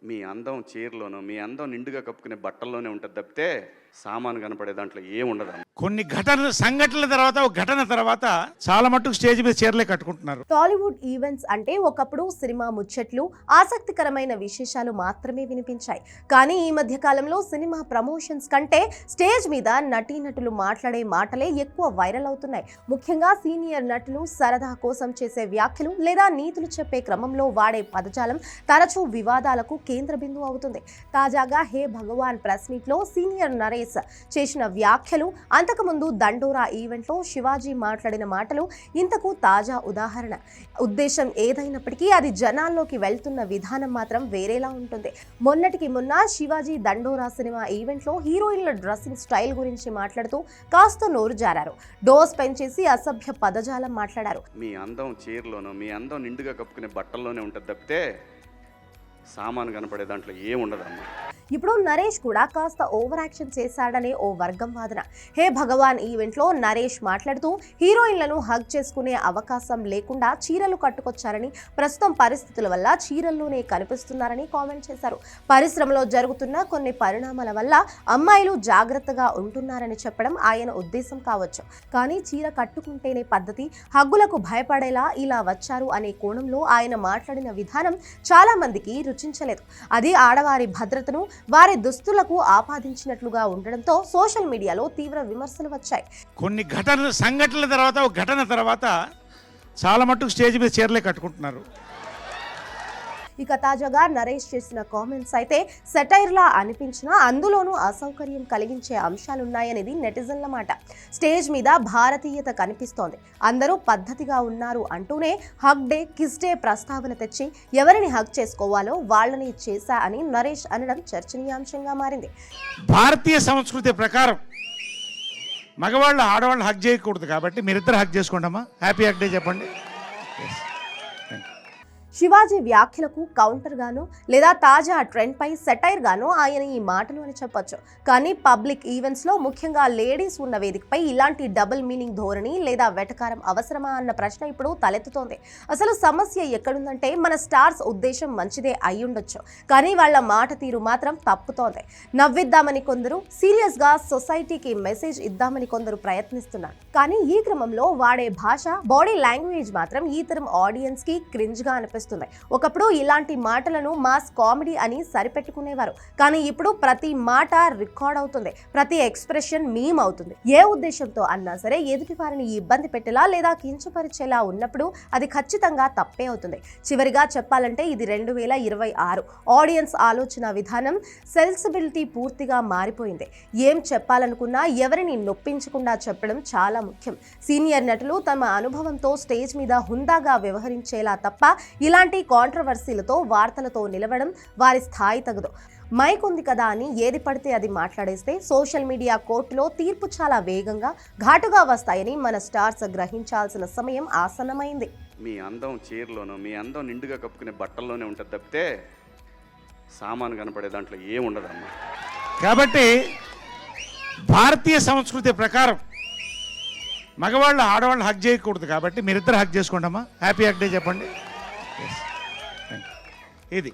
మీ అందం చీరలోనో, మీ అందం నిండుగా కప్పుకునే బట్టల్లోనే ఉంటుంది తప్పితే సామాను కనపడే దాంట్లో ఏముండదు. కొన్ని సంఘటనల తర్వాత ఒక ఘటన తర్వాత చాలా మట్టుకు స్టేజ్ మీద చీరలే కట్టుకుంటున్నారు. టాలీవుడ్ ఈవెంట్స్ అంటే ఒకప్పుడు సినిమా ముచ్చట్లు, ఆసక్తికరమైన విశేషాలు మాత్రమే వినిపించాయి. కానీ ఈ మధ్య కాలంలో సినిమా ప్రమోషన్స్ కంటే స్టేజ్ మీద నటీనటులు మాట్లాడే మాటలే ఎక్కువ వైరల్ అవుతున్నాయి. ముఖ్యంగా సీనియర్ నటులు సరదా కోసం చేసే వ్యాఖ్యలు లేదా నీతులు చెప్పే క్రమంలో వాడే పదజాలం తరచూ వివాదాలకు కేంద్ర బిందువు అవుతుంది. తాజాగా హే భగవాన్ ప్రెస్ మీట్ లో సీనియర్ నరేష్ చేసిన వ్యాఖ్యలు, అంతకుముందు దండోరా ఈవెంట్ లో శివాజీ మాట్లాడిన మాటలు ఇంతకు తాజా ఉదాహరణ. ఉద్దేశం ఏదైనప్పటికీ అది జనాల్లోకి వెళ్తున్న విధానం మాత్రం వేరేలా ఉంటుంది. మొన్నటికి మొన్న శివాజీ దండోరా సినిమా ఈవెంట్ లో హీరోయిన్ల డ్రెస్సింగ్ స్టైల్ గురించి మాట్లాడుతూ కాస్త నోరు జారారు. డోస్ పెంచేసి అసభ్య పదజాలం మాట్లాడారు. మీ అందం చీరలోనో, మీ అందం నిండుగా కప్పుకునే బట్టల్లోనే ఉంటుంది తప్పితే సామాను కనపడే దాంట్లో ఏముండదమ్మా. ఇప్పుడు నరేష్ కూడా కాస్త ఓవర్ యాక్షన్ చేశాడనే ఓ వర్గం వాదన. హే భగవాన్ ఈవెంట్ లో నరేష్ మాట్లాడుతూ హీరోయిన్లను హగ్ చేసుకునే అవకాశం లేకుండా చీరలు కట్టుకొచ్చారని, ప్రస్తుతం పరిస్థితుల వల్ల చీరల్లోనే కనిపిస్తున్నారని కామెంట్ చేశారు. పరిశ్రమలో జరుగుతున్న కొన్ని పరిణామాల వల్ల అమ్మాయిలు జాగ్రత్తగా ఉంటున్నారని చెప్పడం ఆయన ఉద్దేశం కావచ్చు. కానీ చీర కట్టుకుంటేనే పద్ధతి, హగ్గులకు భయపడేలా ఇలా వచ్చారు అనే కోణంలో ఆయన మాట్లాడిన విధానం చాలా మందికి రుచించలేదు. అది ఆడవారి భద్రతను వారి దుస్తులకు ఆపాదించినట్లుగా ఉండడంతో సోషల్ మీడియాలో తీవ్ర విమర్శలు వచ్చాయి. కొన్ని సంఘటనల తర్వాత ఒక ఘటన తర్వాత చాలా మట్టుకు స్టేజ్ మీద చీరలే కట్టుకుంటున్నారు. ఇక తాజాగా నరేష్ చేసిన కామెంట్స్ అయితే సెటైర్లా అనిపించినా అందులోనూ అసౌకర్యం కలిగించే అంశాలున్నాయనేది నెటిజన్ల మాట. స్టేజ్ మీద భారతీయత కనిపిస్తోంది, అందరూ పద్ధతిగా ఉన్నారు అంటూనే హగ్ డే, కిస్ డే ప్రస్తావన తెచ్చి ఎవరిని హగ్ చేసుకోవాలో వాళ్ళని చేశా అని నరేష్ అనడం చర్చనీయాంశంగా మారింది. భారతీయ సంస్కృతి ప్రకారం మగవాళ్ళు ఆడవాళ్ళు హగ్ చేయకూడదు కాబట్టి మీరిద్దరు హగ్ చేసుకోండమ్మా, హ్యాపీ హగ్ డే చెప్పండి. శివాజీ వ్యాఖ్యలకు కౌంటర్ గాను లేదా తాజా ట్రెండ్ పై సెటైర్ గాను ఆయన ఈ మాటలు అని చెప్పొచ్చు. కానీ పబ్లిక్ ఈవెంట్స్ లో, ముఖ్యంగా లేడీస్ ఉన్న వేదికపై ఇలాంటి డబుల్ మీనింగ్ ధోరణి లేదా వెటకారం అవసరమా అన్న ప్రశ్న ఇప్పుడు తలెత్తుతోంది. అసలు సమస్య ఎక్కడుందంటే మన స్టార్స్ ఉద్దేశం మంచిదే అయ్యుండొచ్చు, కానీ వాళ్ళ మాట తీరు మాత్రం తప్పుతోంది. నవ్విద్దామని కొందరు, సీరియస్ గా సొసైటీకి మెసేజ్ ఇద్దామని కొందరు ప్రయత్నిస్తున్నారు. కానీ ఈ క్రమంలో వాడే భాష, బాడీ లాంగ్వేజ్ మాత్రం ఈ తరం ఆడియన్స్ కి క్రింజ్ గా అనిపిస్తుంది. ఒకప్పుడు ఇలాంటి మాటలను మాస్ కామెడీ అని సరిపెట్టుకునేవారు, కానీ ఇప్పుడు ప్రతి మాట రికార్డ్ అవుతుంది, ప్రతి ఎక్స్ప్రెషన్ మీమ్ అవుతుంది. ఏ ఉద్దేశంతో అన్నా సరే ఎదుటి వారిని ఇబ్బంది పెట్టేలా లేదా కించపరిచేలా ఉన్నప్పుడు అది ఖచ్చితంగా తప్పే అవుతుంది. చివరిగా చెప్పాలంటే ఇది 2026 ఆడియన్స్ ఆలోచన విధానం, సెన్సిబిలిటీ పూర్తిగా మారిపోయింది. ఏం చెప్పాలనుకున్నా ఎవరిని నొప్పించకుండా చెప్పడం చాలా ముఖ్యం. సీనియర్ నటులు తమ అనుభవంతో స్టేజ్ మీద హుందాగా వ్యవహరించేలా తప్ప ఇలాంటి కాంట్రవర్సీలతో, వార్తలతో నిలవడం వారి స్థాయి తగదు. మైక్ ఉంది కదా అని ఏది పడితే అది మాట్లాడేస్తే సోషల్ మీడియా కోర్టులో తీర్పు చాలా వేగంగా, ఘాటుగా వస్తాయని మన స్టార్స్ గ్రహించాల్సిన సమయం ఆసన్నమైంది. మీ అందం చీరలోనో, మీ అందం నిండుగా కప్పుకునే బట్టల్లోనే ఉంటుంది తప్పితే సామాను కనపడే దాంట్లో ఏముండదమ్మా. కాబట్టి భారతీయ సంస్కృతి ప్రకారం మగవాళ్ళు ఆడవాళ్ళు హగ్ చేయకూడదు కాబట్టి మీరిద్దరు హగ్ చేసుకోండమ్మా, హ్యాపీ హగ్ డే చెప్పండి. ఇది